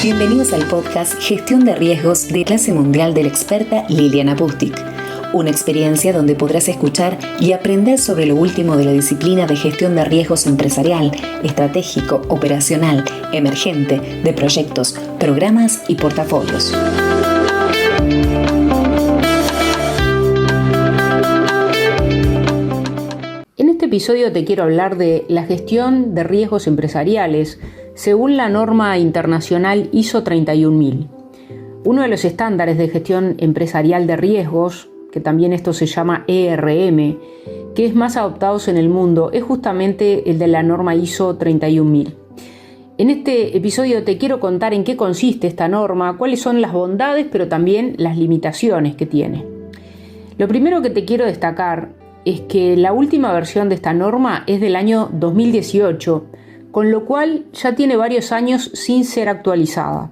Bienvenidos al podcast Gestión de Riesgos de clase mundial de la experta Liliana Pustic. Una experiencia donde podrás escuchar y aprender sobre lo último de la disciplina de gestión de riesgos empresarial, estratégico, operacional, emergente, de proyectos, programas y portafolios. En este episodio te quiero hablar de la gestión de riesgos empresariales según la norma internacional ISO 31000. Uno de los estándares de gestión empresarial de riesgos, que también esto se llama ERM, que es más adoptados en el mundo, es justamente el de la norma ISO 31000. En este episodio te quiero contar en qué consiste esta norma, cuáles son las bondades, pero también las limitaciones que tiene. Lo primero que te quiero destacar es que la última versión de esta norma es del año 2018, con lo cual ya tiene varios años sin ser actualizada.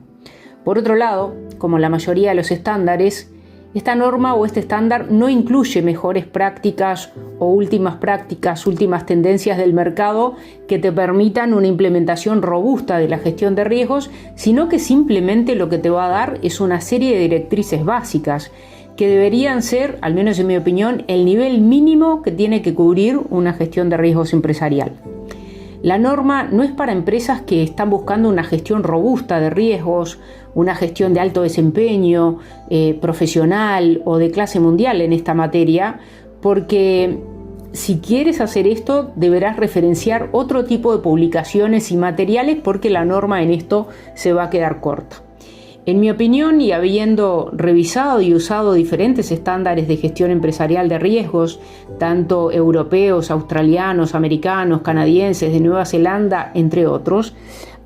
Por otro lado, como la mayoría de los estándares, esta norma o este estándar no incluye mejores prácticas o últimas tendencias del mercado que te permitan una implementación robusta de la gestión de riesgos, sino que simplemente lo que te va a dar es una serie de directrices básicas que deberían ser, al menos en mi opinión, el nivel mínimo que tiene que cubrir una gestión de riesgos empresarial. La norma no es para empresas que están buscando una gestión robusta de riesgos, una gestión de alto desempeño, profesional o de clase mundial en esta materia, porque si quieres hacer esto deberás referenciar otro tipo de publicaciones y materiales porque la norma en esto se va a quedar corta. En mi opinión, y habiendo revisado y usado diferentes estándares de gestión empresarial de riesgos, tanto europeos, australianos, americanos, canadienses, de Nueva Zelanda, entre otros,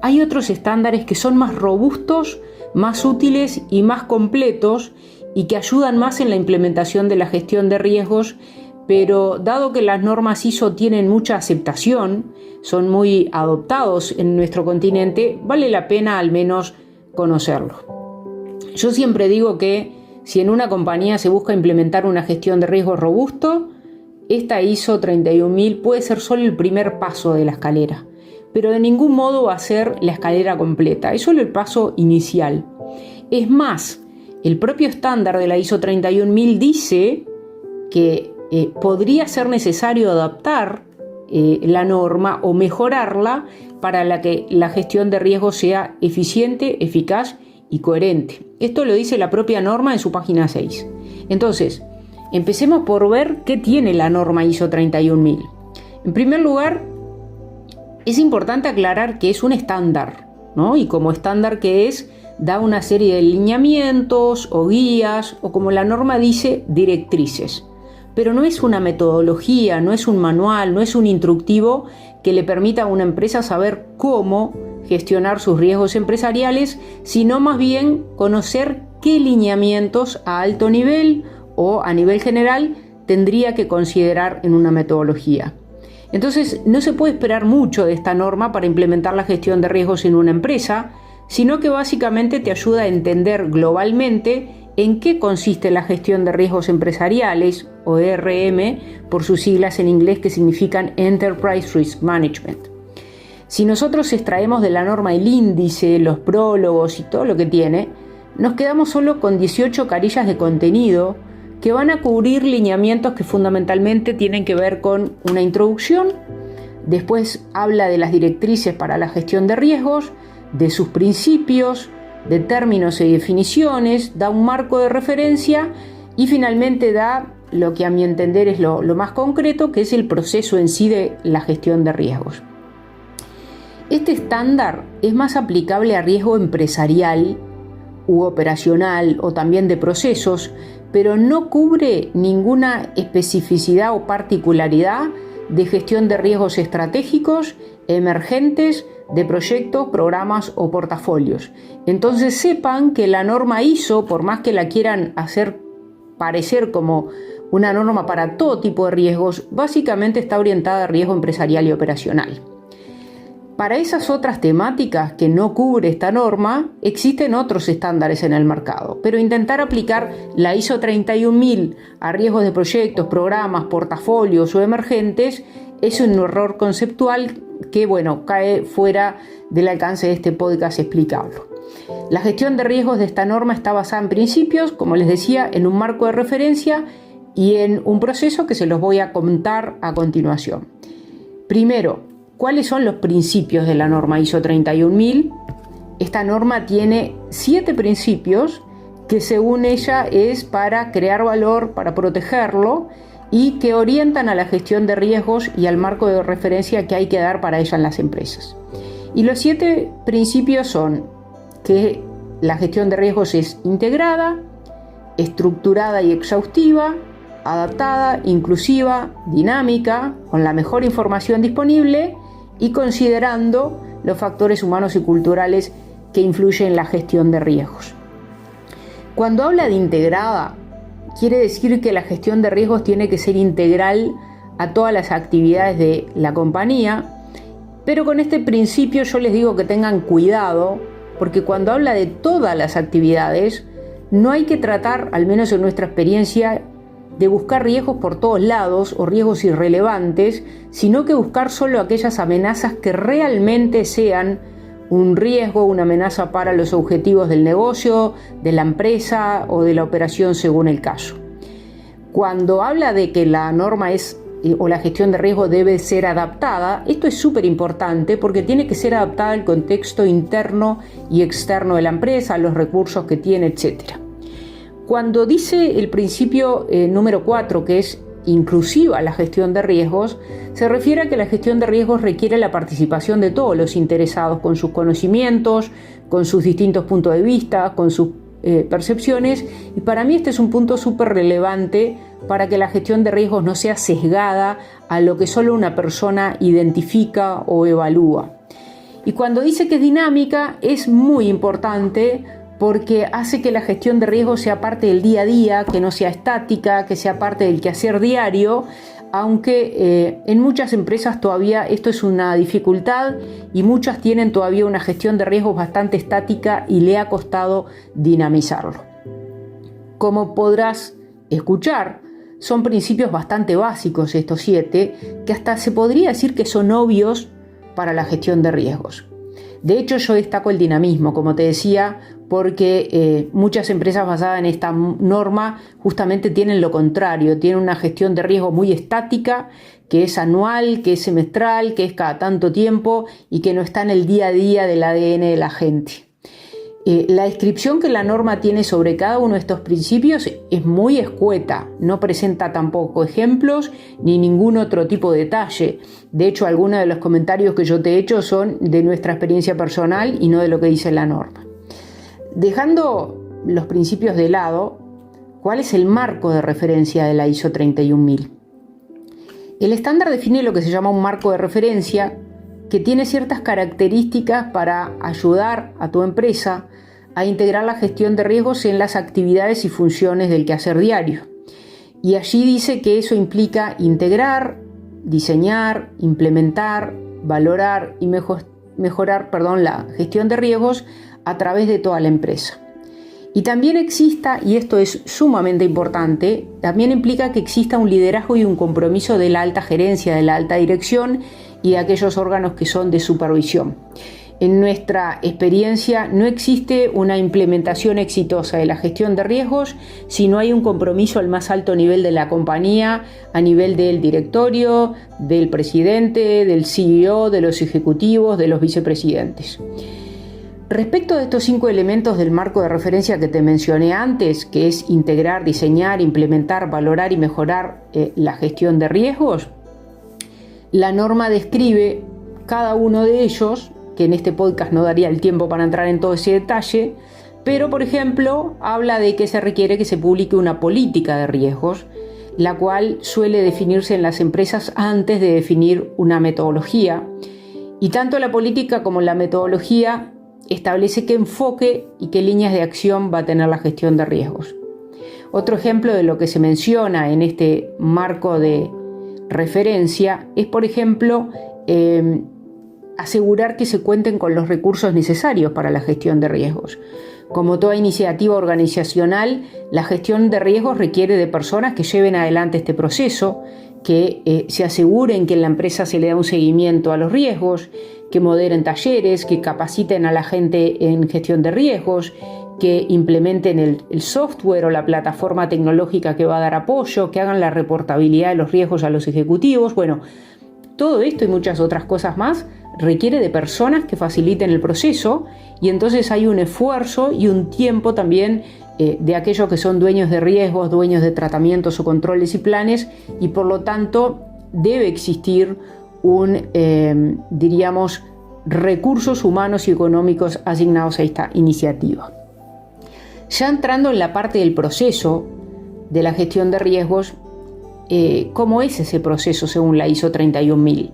hay otros estándares que son más robustos, más útiles y más completos y que ayudan más en la implementación de la gestión de riesgos, pero dado que las normas ISO tienen mucha aceptación, son muy adoptados en nuestro continente, vale la pena al menos conocerlo. Yo siempre digo que si en una compañía se busca implementar una gestión de riesgos robusto, esta ISO 31000 puede ser solo el primer paso de la escalera, pero de ningún modo va a ser la escalera completa, es solo el paso inicial. Es más, el propio estándar de la ISO 31000 dice que podría ser necesario adaptar la norma o mejorarla para que la gestión de riesgos sea eficiente, eficaz y coherente. Esto lo dice la propia norma en su página 6. Entonces, empecemos por ver qué tiene la norma ISO 31000. En primer lugar, es importante aclarar que es un estándar, ¿no? Y como estándar que es, da una serie de lineamientos o guías o, como la norma dice, directrices. Pero no es una metodología, no es un manual, no es un instructivo que le permita a una empresa saber cómo gestionar sus riesgos empresariales, sino más bien conocer qué lineamientos a alto nivel o a nivel general tendría que considerar en una metodología. Entonces, no se puede esperar mucho de esta norma para implementar la gestión de riesgos en una empresa, sino que básicamente te ayuda a entender globalmente en qué consiste la gestión de riesgos empresariales, o ERM, por sus siglas en inglés que significan Enterprise Risk Management. Si nosotros extraemos de la norma el índice, los prólogos y todo lo que tiene, nos quedamos solo con 18 carillas de contenido que van a cubrir lineamientos que fundamentalmente tienen que ver con una introducción, después habla de las directrices para la gestión de riesgos, de sus principios, de términos y definiciones, da un marco de referencia y finalmente da lo que a mi entender es lo más concreto, que es el proceso en sí de la gestión de riesgos. Este estándar es más aplicable a riesgo empresarial u operacional o también de procesos, pero no cubre ninguna especificidad o particularidad de gestión de riesgos estratégicos, emergentes, de proyectos, programas o portafolios. Entonces sepan que la norma ISO, por más que la quieran hacer parecer como una norma para todo tipo de riesgos, básicamente está orientada a riesgo empresarial y operacional. Para esas otras temáticas que no cubre esta norma, existen otros estándares en el mercado, pero intentar aplicar la ISO 31000 a riesgos de proyectos, programas, portafolios o emergentes es un error conceptual que, cae fuera del alcance de este podcast explicarlo. La gestión de riesgos de esta norma está basada en principios, como les decía, en un marco de referencia y en un proceso que se los voy a contar a continuación. Primero, ¿cuáles son los principios de la norma ISO 31000? Esta norma tiene 7 principios que según ella es para crear valor, para protegerlo y que orientan a la gestión de riesgos y al marco de referencia que hay que dar para ella en las empresas. Y los 7 principios son que la gestión de riesgos es integrada, estructurada y exhaustiva, adaptada, inclusiva, dinámica, con la mejor información disponible y considerando los factores humanos y culturales que influyen en la gestión de riesgos. Cuando habla de integrada, quiere decir que la gestión de riesgos tiene que ser integral a todas las actividades de la compañía, pero con este principio yo les digo que tengan cuidado, porque cuando habla de todas las actividades, no hay que tratar, al menos en nuestra experiencia, de buscar riesgos por todos lados o riesgos irrelevantes, sino que buscar solo aquellas amenazas que realmente sean un riesgo, una amenaza para los objetivos del negocio, de la empresa o de la operación según el caso. Cuando habla de que la norma o la gestión de riesgo debe ser adaptada, esto es súper importante porque tiene que ser adaptada al contexto interno y externo de la empresa, a los recursos que tiene, etc. Cuando dice el principio número 4, que es inclusiva la gestión de riesgos, se refiere a que la gestión de riesgos requiere la participación de todos los interesados con sus conocimientos, con sus distintos puntos de vista, con sus percepciones, y para mí este es un punto súper relevante para que la gestión de riesgos no sea sesgada a lo que solo una persona identifica o evalúa. Y cuando dice que es dinámica, es muy importante porque hace que la gestión de riesgos sea parte del día a día, que no sea estática, que sea parte del quehacer diario, aunque en muchas empresas todavía esto es una dificultad y muchas tienen todavía una gestión de riesgos bastante estática y le ha costado dinamizarlo. Como podrás escuchar, son principios bastante básicos estos 7, que hasta se podría decir que son obvios para la gestión de riesgos. De hecho, yo destaco el dinamismo, como te decía, porque muchas empresas basadas en esta norma justamente tienen lo contrario, tienen una gestión de riesgo muy estática, que es anual, que es semestral, que es cada tanto tiempo y que no está en el día a día del ADN de la gente. La descripción que la norma tiene sobre cada uno de estos principios es muy escueta, no presenta tampoco ejemplos ni ningún otro tipo de detalle. De hecho, algunos de los comentarios que yo te he hecho son de nuestra experiencia personal y no de lo que dice la norma. Dejando los principios de lado, ¿cuál es el marco de referencia de la ISO 31000? El estándar define lo que se llama un marco de referencia que tiene ciertas características para ayudar a tu empresa a integrar la gestión de riesgos en las actividades y funciones del quehacer diario. Y allí dice que eso implica integrar, diseñar, implementar, valorar y mejorar la gestión de riesgos a través de toda la empresa. Y también exista, y esto es sumamente importante, también implica que exista un liderazgo y un compromiso de la alta gerencia, de la alta dirección y de aquellos órganos que son de supervisión. En nuestra experiencia no existe una implementación exitosa de la gestión de riesgos si no hay un compromiso al más alto nivel de la compañía, a nivel del directorio, del presidente, del CEO, de los ejecutivos, de los vicepresidentes. Respecto de estos 5 elementos del marco de referencia que te mencioné antes, que es integrar, diseñar, implementar, valorar y mejorar la gestión de riesgos, la norma describe cada uno de ellos, que en este podcast no daría el tiempo para entrar en todo ese detalle, pero por ejemplo habla de que se requiere que se publique una política de riesgos, la cual suele definirse en las empresas antes de definir una metodología, y tanto la política como la metodología establece qué enfoque y qué líneas de acción va a tener la gestión de riesgos. Otro ejemplo de lo que se menciona en este marco de referencia es, por ejemplo, asegurar que se cuenten con los recursos necesarios para la gestión de riesgos. Como toda iniciativa organizacional, la gestión de riesgos requiere de personas que lleven adelante este proceso, que se aseguren que en la empresa se le da un seguimiento a los riesgos, que moderen talleres, que capaciten a la gente en gestión de riesgos, que implementen el software o la plataforma tecnológica que va a dar apoyo, que hagan la reportabilidad de los riesgos a los ejecutivos. Bueno, todo esto y muchas otras cosas más requiere de personas que faciliten el proceso, y entonces hay un esfuerzo y un tiempo también de aquellos que son dueños de riesgos, dueños de tratamientos o controles y planes, y por lo tanto debe existir diríamos, recursos humanos y económicos asignados a esta iniciativa. Ya entrando en la parte del proceso de la gestión de riesgos, ¿cómo es ese proceso según la ISO 31000?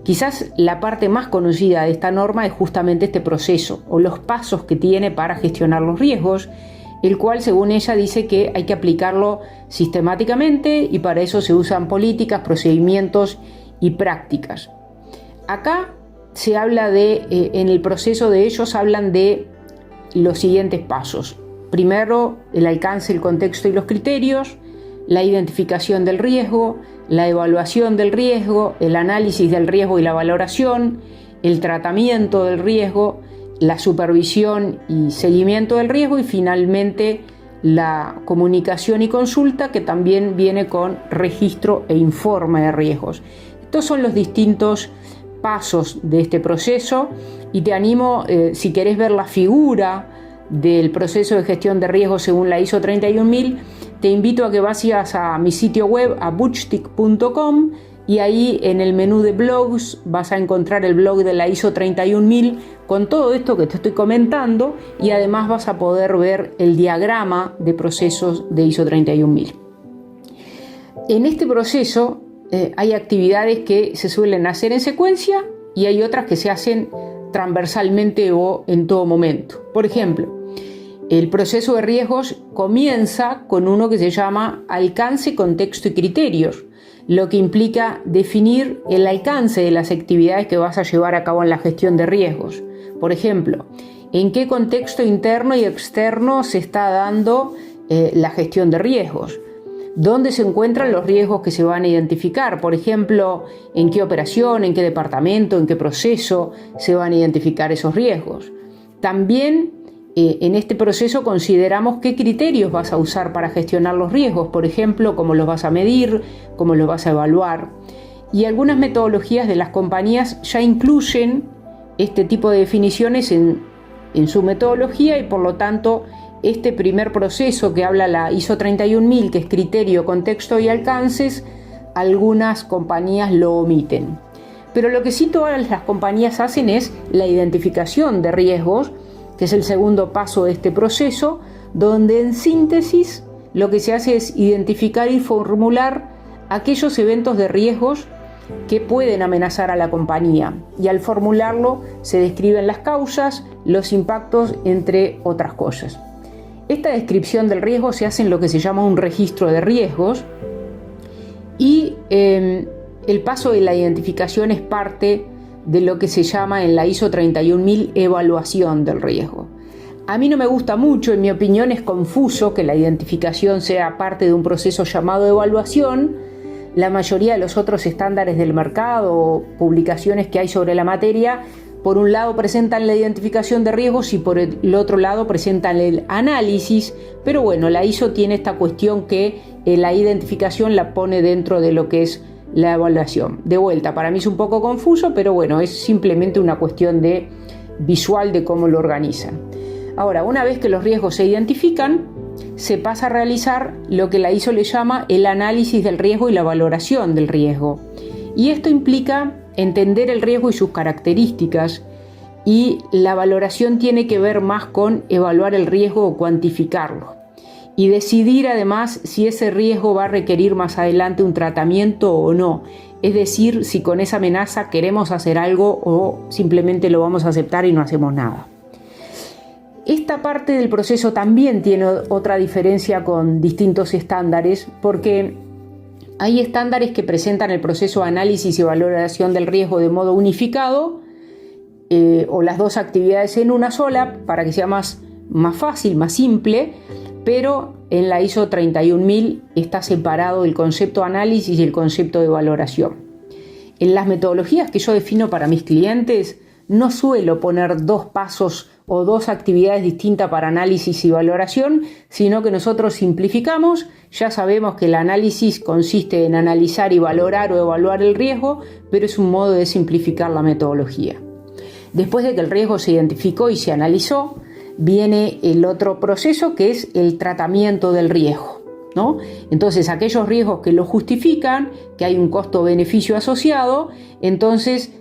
Quizás la parte más conocida de esta norma es justamente este proceso o los pasos que tiene para gestionar los riesgos, el cual según ella dice que hay que aplicarlo sistemáticamente y para eso se usan políticas, procedimientos y prácticas. Acá se habla en el proceso de ellos hablan de los siguientes pasos. Primero, el alcance, el contexto y los criterios, la identificación del riesgo, la evaluación del riesgo, el análisis del riesgo y la valoración, el tratamiento del riesgo, la supervisión y seguimiento del riesgo y finalmente la comunicación y consulta, que también viene con registro e informe de riesgos. Estos son los distintos pasos de este proceso y te animo, si querés ver la figura del proceso de gestión de riesgos según la ISO 31000, te invito a que vayas a mi sitio web, a butchtick.com, y ahí en el menú de blogs vas a encontrar el blog de la ISO 31000 con todo esto que te estoy comentando, y además vas a poder ver el diagrama de procesos de ISO 31000. En este proceso hay actividades que se suelen hacer en secuencia y hay otras que se hacen transversalmente o en todo momento. Por ejemplo, el proceso de riesgos comienza con uno que se llama alcance, contexto y criterios, lo que implica definir el alcance de las actividades que vas a llevar a cabo en la gestión de riesgos. Por ejemplo, en qué contexto interno y externo se está dando la gestión de riesgos. ¿Dónde se encuentran los riesgos que se van a identificar? Por ejemplo, ¿en qué operación, en qué departamento, en qué proceso se van a identificar esos riesgos? También en este proceso consideramos qué criterios vas a usar para gestionar los riesgos, por ejemplo, cómo los vas a medir, cómo los vas a evaluar. Y algunas metodologías de las compañías ya incluyen este tipo de definiciones en su metodología y por lo tanto este primer proceso que habla la ISO 31000, que es criterio, contexto y alcances, algunas compañías lo omiten. Pero lo que sí todas las compañías hacen es la identificación de riesgos, que es el segundo paso de este proceso, donde en síntesis lo que se hace es identificar y formular aquellos eventos de riesgos que pueden amenazar a la compañía. Y al formularlo se describen las causas, los impactos, entre otras cosas. Esta descripción del riesgo se hace en lo que se llama un registro de riesgos y el paso de la identificación es parte de lo que se llama en la ISO 31000 evaluación del riesgo. A mí no me gusta mucho, en mi opinión es confuso que la identificación sea parte de un proceso llamado evaluación. La mayoría de los otros estándares del mercado o publicaciones que hay sobre la materia, por un lado presentan la identificación de riesgos y por el otro lado presentan el análisis, pero bueno, la ISO tiene esta cuestión que la identificación la pone dentro de lo que es la evaluación. De vuelta, para mí es un poco confuso, pero bueno, es simplemente una cuestión de visual de cómo lo organizan. Ahora, una vez que los riesgos se identifican, se pasa a realizar lo que la ISO le llama el análisis del riesgo y la valoración del riesgo. Y esto implica entender el riesgo y sus características, y la valoración tiene que ver más con evaluar el riesgo o cuantificarlo y decidir además si ese riesgo va a requerir más adelante un tratamiento o no, es decir, si con esa amenaza queremos hacer algo o simplemente lo vamos a aceptar y no hacemos nada. Esta parte del proceso también tiene otra diferencia con distintos estándares, porque hay estándares que presentan el proceso de análisis y valoración del riesgo de modo unificado, o las dos actividades en una sola, para que sea más fácil, más simple, pero en la ISO 31000 está separado el concepto de análisis y el concepto de valoración. En las metodologías que yo defino para mis clientes, no suelo poner 2 pasos o 2 actividades distintas para análisis y valoración, sino que nosotros simplificamos. Ya sabemos que el análisis consiste en analizar y valorar o evaluar el riesgo, pero es un modo de simplificar la metodología. Después de que el riesgo se identificó y se analizó, viene el otro proceso, que es el tratamiento del riesgo, ¿no? Entonces, aquellos riesgos que lo justifican, que hay un costo-beneficio asociado, entonces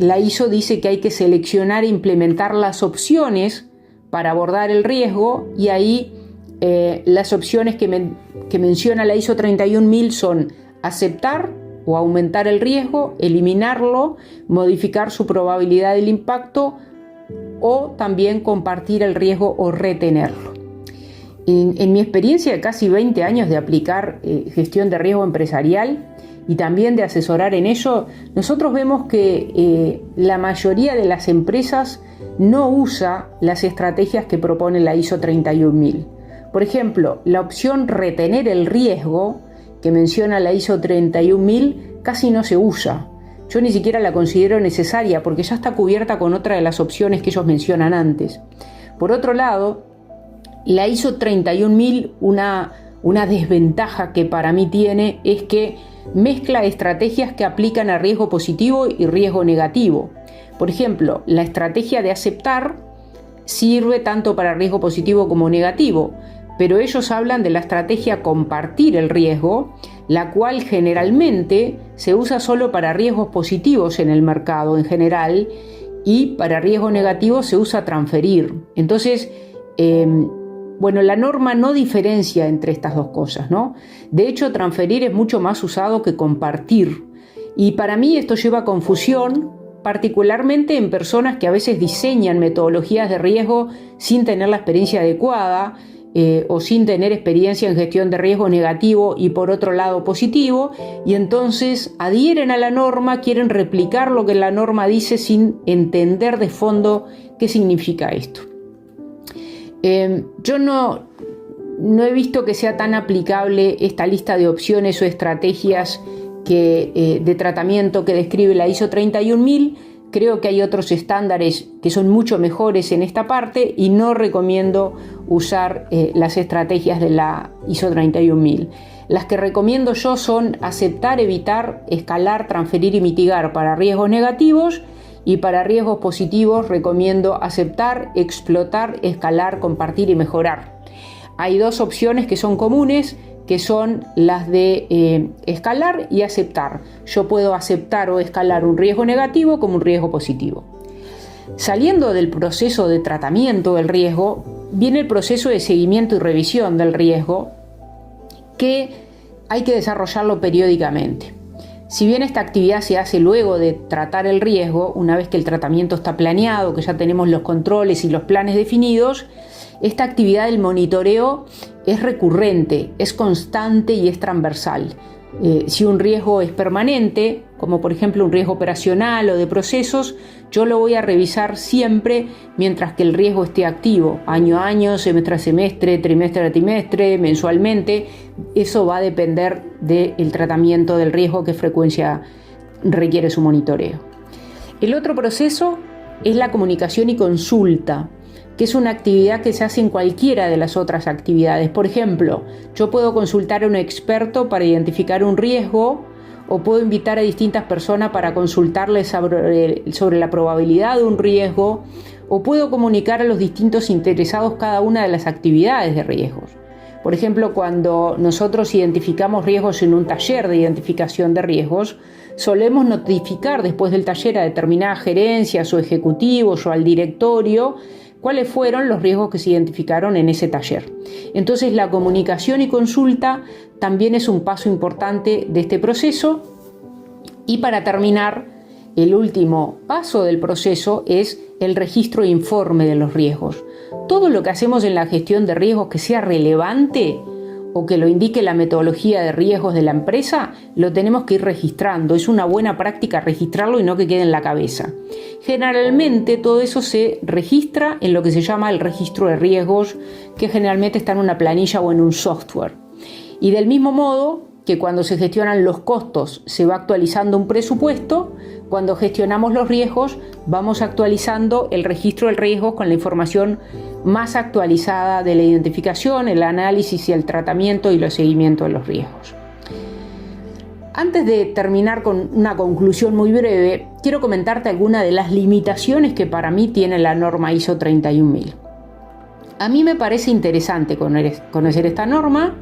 la ISO dice que hay que seleccionar e implementar las opciones para abordar el riesgo, y ahí las opciones que menciona la ISO 31000 son aceptar o aumentar el riesgo, eliminarlo, modificar su probabilidad del impacto o también compartir el riesgo o retenerlo. En mi experiencia de casi 20 años de aplicar gestión de riesgo empresarial y también de asesorar en ello, nosotros vemos que la mayoría de las empresas no usa las estrategias que propone la ISO 31000. Por ejemplo, la opción retener el riesgo que menciona la ISO 31000 casi no se usa. Yo ni siquiera la considero necesaria porque ya está cubierta con otra de las opciones que ellos mencionan antes. Por otro lado, la ISO 31000, una desventaja que para mí tiene es que mezcla estrategias que aplican a riesgo positivo y riesgo negativo. Por ejemplo, la estrategia de aceptar sirve tanto para riesgo positivo como negativo, pero ellos hablan de la estrategia compartir el riesgo, la cual generalmente se usa solo para riesgos positivos en el mercado en general, y para riesgo negativo se usa transferir. Entonces, la norma no diferencia entre estas dos cosas, ¿no? De hecho, transferir es mucho más usado que compartir. Y para mí esto lleva a confusión, particularmente en personas que a veces diseñan metodologías de riesgo sin tener la experiencia adecuada, o sin tener experiencia en gestión de riesgo negativo y por otro lado positivo, y entonces adhieren a la norma, quieren replicar lo que la norma dice sin entender de fondo qué significa esto. Yo no he visto que sea tan aplicable esta lista de opciones o estrategias de tratamiento que describe la ISO 31000. Creo que hay otros estándares que son mucho mejores en esta parte y no recomiendo usar las estrategias de la ISO 31000. Las que recomiendo yo son aceptar, evitar, escalar, transferir y mitigar para riesgos negativos, y para riesgos positivos recomiendo aceptar, explotar, escalar, compartir y mejorar. Hay 2 opciones que son comunes, que son las de escalar y aceptar. Yo puedo aceptar o escalar un riesgo negativo como un riesgo positivo. Saliendo del proceso de tratamiento del riesgo, viene el proceso de seguimiento y revisión del riesgo, que hay que desarrollarlo periódicamente. Si bien esta actividad se hace luego de tratar el riesgo, una vez que el tratamiento está planeado, que ya tenemos los controles y los planes definidos, esta actividad del monitoreo es recurrente, es constante y es transversal. Si un riesgo es permanente, como por ejemplo un riesgo operacional o de procesos, yo lo voy a revisar siempre mientras que el riesgo esté activo, año a año, semestre a semestre, trimestre a trimestre, mensualmente. Eso va a depender del tratamiento del riesgo, qué frecuencia requiere su monitoreo. El otro proceso es la comunicación y consulta, que es una actividad que se hace en cualquiera de las otras actividades. Por ejemplo, yo puedo consultar a un experto para identificar un riesgo, o puedo invitar a distintas personas para consultarles sobre la probabilidad de un riesgo, o puedo comunicar a los distintos interesados cada una de las actividades de riesgos. Por ejemplo, cuando nosotros identificamos riesgos en un taller de identificación de riesgos, solemos notificar después del taller a determinadas gerencias o ejecutivos o al directorio cuáles fueron los riesgos que se identificaron en ese taller. Entonces, la comunicación y consulta también es un paso importante de este proceso. Y para terminar, el último paso del proceso es el registro e informe de los riesgos. Todo lo que hacemos en la gestión de riesgos que sea relevante o que lo indique la metodología de riesgos de la empresa, lo tenemos que ir registrando. Es una buena práctica registrarlo y no que quede en la cabeza. Generalmente todo eso se registra en lo que se llama el registro de riesgos, que generalmente está en una planilla o en un software. Y del mismo modo que cuando se gestionan los costos se va actualizando un presupuesto, cuando gestionamos los riesgos vamos actualizando el registro del riesgo con la información más actualizada de la identificación, el análisis y el tratamiento y los seguimientos de los riesgos. Antes de terminar con una conclusión muy breve, quiero comentarte algunas de las limitaciones que para mí tiene la norma ISO 31000. A mí me parece interesante conocer esta norma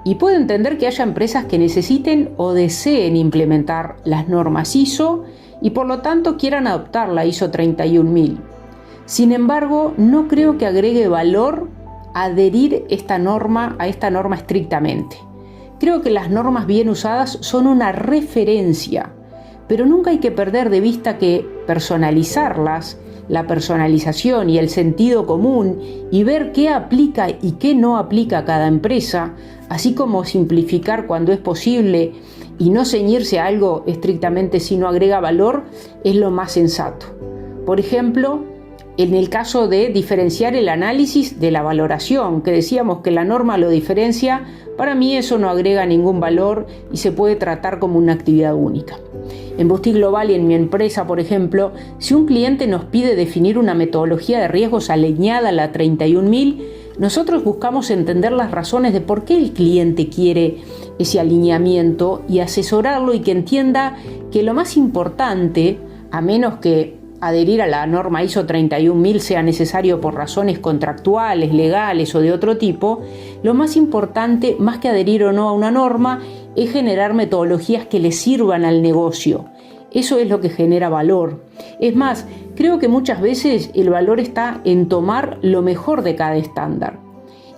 y puedo entender que haya empresas que necesiten o deseen implementar las normas ISO y por lo tanto quieran adoptar la ISO 31000. Sin embargo, no creo que agregue valor adherir a esta norma estrictamente. Creo que las normas bien usadas son una referencia, pero nunca hay que perder de vista que personalizarlas, la personalización y el sentido común y ver qué aplica y qué no aplica a cada empresa, así como simplificar cuando es posible y no ceñirse a algo estrictamente si no agrega valor, es lo más sensato. Por ejemplo, en el caso de diferenciar el análisis de la valoración, que decíamos que la norma lo diferencia, para mí eso no agrega ningún valor y se puede tratar como una actividad única. En Boutique Global y en mi empresa, por ejemplo, si un cliente nos pide definir una metodología de riesgos alineada a la 31000, nosotros buscamos entender las razones de por qué el cliente quiere ese alineamiento y asesorarlo y que entienda que lo más importante, a menos que adherir a la norma ISO 31000 sea necesario por razones contractuales, legales o de otro tipo, lo más importante, más que adherir o no a una norma, es generar metodologías que le sirvan al negocio. Eso es lo que genera valor. Es más, creo que muchas veces el valor está en tomar lo mejor de cada estándar.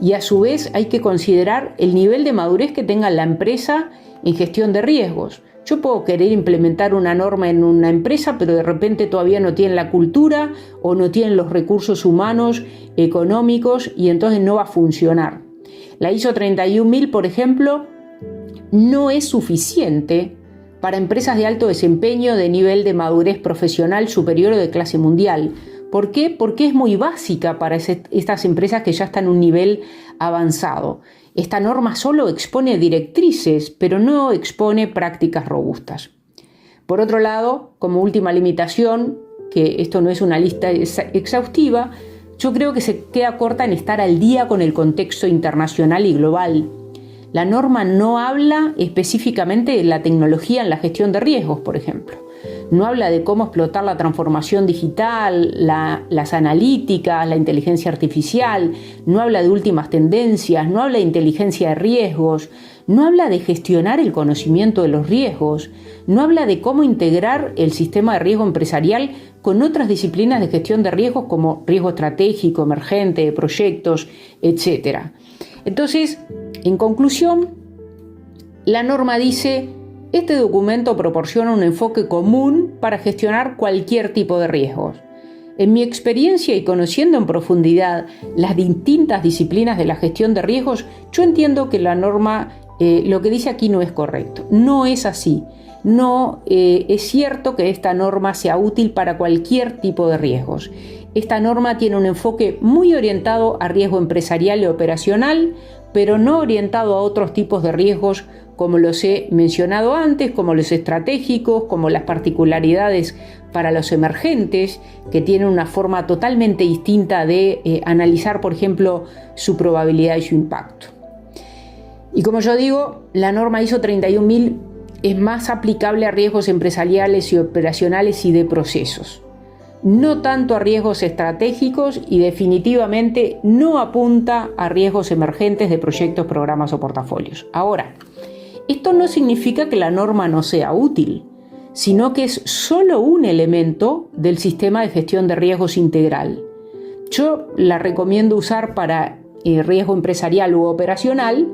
Y a su vez hay que considerar el nivel de madurez que tenga la empresa en gestión de riesgos. Yo puedo querer implementar una norma en una empresa, pero de repente todavía no tienen la cultura o no tienen los recursos humanos, económicos, y entonces no va a funcionar. La ISO 31000, por ejemplo, no es suficiente para empresas de alto desempeño de nivel de madurez profesional superior o de clase mundial. ¿Por qué? Porque es muy básica para estas empresas que ya están en un nivel avanzado. Esta norma solo expone directrices, pero no expone prácticas robustas. Por otro lado, como última limitación, que esto no es una lista exhaustiva, yo creo que se queda corta en estar al día con el contexto internacional y global. La norma no habla específicamente de la tecnología en la gestión de riesgos, por ejemplo. No habla de cómo explotar la transformación digital, las analíticas, la inteligencia artificial, no habla de últimas tendencias, no habla de inteligencia de riesgos, no habla de gestionar el conocimiento de los riesgos, no habla de cómo integrar el sistema de riesgo empresarial con otras disciplinas de gestión de riesgos como riesgo estratégico, emergente, de proyectos, etc. Entonces, en conclusión, la norma dice: este documento proporciona un enfoque común para gestionar cualquier tipo de riesgos. En mi experiencia y conociendo en profundidad las distintas disciplinas de la gestión de riesgos, yo entiendo que la norma, lo que dice aquí no es correcto. No es así. No es cierto que esta norma sea útil para cualquier tipo de riesgos. Esta norma tiene un enfoque muy orientado a riesgo empresarial y operacional, pero no orientado a otros tipos de riesgos como los he mencionado antes, como los estratégicos, como las particularidades para los emergentes, que tienen una forma totalmente distinta de analizar, por ejemplo, su probabilidad y su impacto. Y como yo digo, la norma ISO 31000 es más aplicable a riesgos empresariales y operacionales y de procesos, no tanto a riesgos estratégicos, y definitivamente no apunta a riesgos emergentes de proyectos, programas o portafolios. Ahora, esto no significa que la norma no sea útil, sino que es solo un elemento del sistema de gestión de riesgos integral. Yo la recomiendo usar para riesgo empresarial u operacional,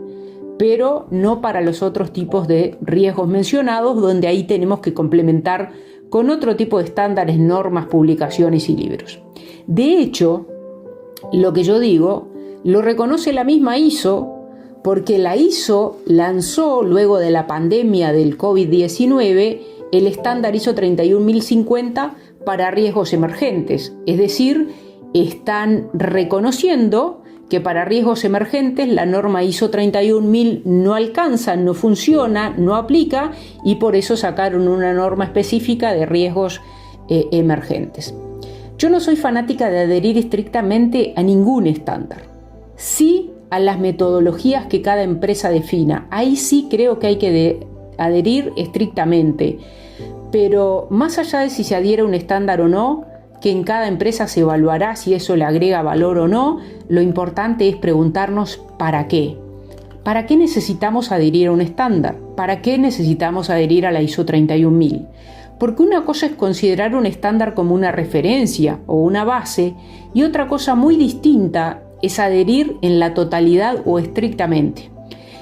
pero no para los otros tipos de riesgos mencionados, donde ahí tenemos que complementar con otro tipo de estándares, normas, publicaciones y libros. De hecho, lo que yo digo lo reconoce la misma ISO porque la ISO lanzó luego de la pandemia del COVID-19 el estándar ISO 31050 para riesgos emergentes, es decir, están reconociendo que para riesgos emergentes la norma ISO 31000 no alcanza, no funciona, no aplica, y por eso sacaron una norma específica de riesgos emergentes. Yo no soy fanática de adherir estrictamente a ningún estándar, sí a las metodologías que cada empresa defina. Ahí sí creo que hay que adherir estrictamente, pero más allá de si se adhiere a un estándar o no, que en cada empresa se evaluará si eso le agrega valor o no, lo importante es preguntarnos ¿para qué? ¿Para qué necesitamos adherir a un estándar? ¿Para qué necesitamos adherir a la ISO 31000? Porque una cosa es considerar un estándar como una referencia o una base, y otra cosa muy distinta es adherir en la totalidad o estrictamente.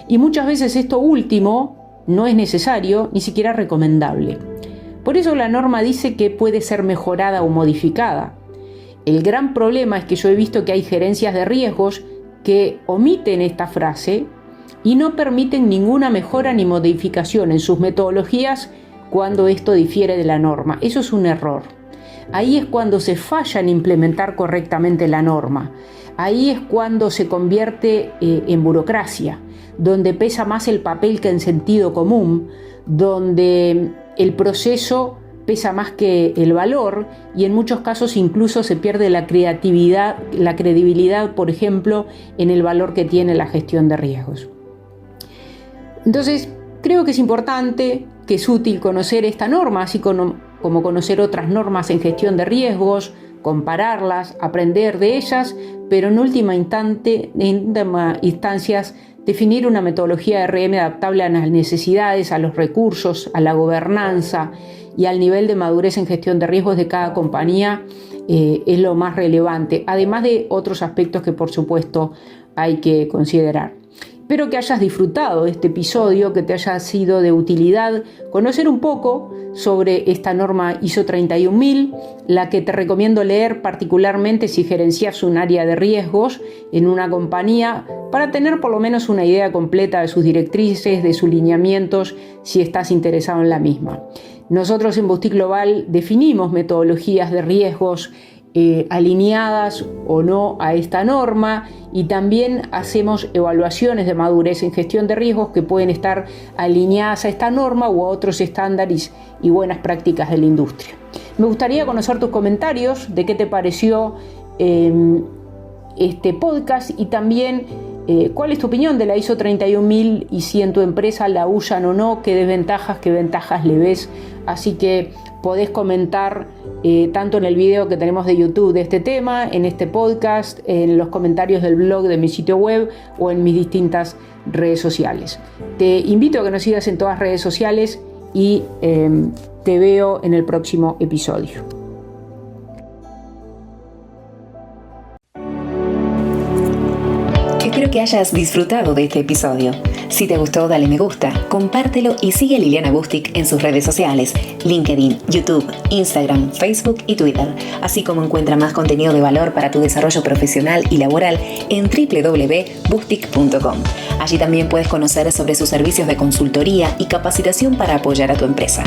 Y muchas veces esto último no es necesario, ni siquiera recomendable. Por eso la norma dice que puede ser mejorada o modificada. El gran problema es que yo he visto que hay gerencias de riesgos que omiten esta frase y no permiten ninguna mejora ni modificación en sus metodologías cuando esto difiere de la norma. Eso es un error. Ahí es cuando se falla en implementar correctamente la norma. Ahí es cuando se convierte en burocracia, donde pesa más el papel que el sentido común, donde el proceso pesa más que el valor, y en muchos casos incluso se pierde la creatividad, la credibilidad, por ejemplo, en el valor que tiene la gestión de riesgos. Entonces, creo que es importante, que es útil conocer esta norma, así como conocer otras normas en gestión de riesgos, compararlas, aprender de ellas, pero en última instancias definir una metodología de RM adaptable a las necesidades, a los recursos, a la gobernanza y al nivel de madurez en gestión de riesgos de cada compañía es lo más relevante, además de otros aspectos que por supuesto hay que considerar. Espero que hayas disfrutado de este episodio, que te haya sido de utilidad conocer un poco sobre esta norma ISO 31000, la que te recomiendo leer particularmente si gerencias un área de riesgos en una compañía, para tener por lo menos una idea completa de sus directrices, de sus lineamientos, si estás interesado en la misma. Nosotros en Boutique Global definimos metodologías de riesgos alineadas o no a esta norma, y también hacemos evaluaciones de madurez en gestión de riesgos que pueden estar alineadas a esta norma o a otros estándares y buenas prácticas de la industria. Me gustaría conocer tus comentarios de qué te pareció este podcast, y también cuál es tu opinión de la ISO 31000 y si en tu empresa la usan o no, qué desventajas, qué ventajas le ves. Así que podés comentar tanto en el video que tenemos de YouTube de este tema, en este podcast, en los comentarios del blog de mi sitio web o en mis distintas redes sociales. Te invito a que nos sigas en todas las redes sociales y te veo en el próximo episodio. Espero que hayas disfrutado de este episodio. Si te gustó, dale me gusta, compártelo y sigue a Liliana Bustic en sus redes sociales, LinkedIn, YouTube, Instagram, Facebook y Twitter, así como encuentra más contenido de valor para tu desarrollo profesional y laboral en www.bustic.com. Allí también puedes conocer sobre sus servicios de consultoría y capacitación para apoyar a tu empresa.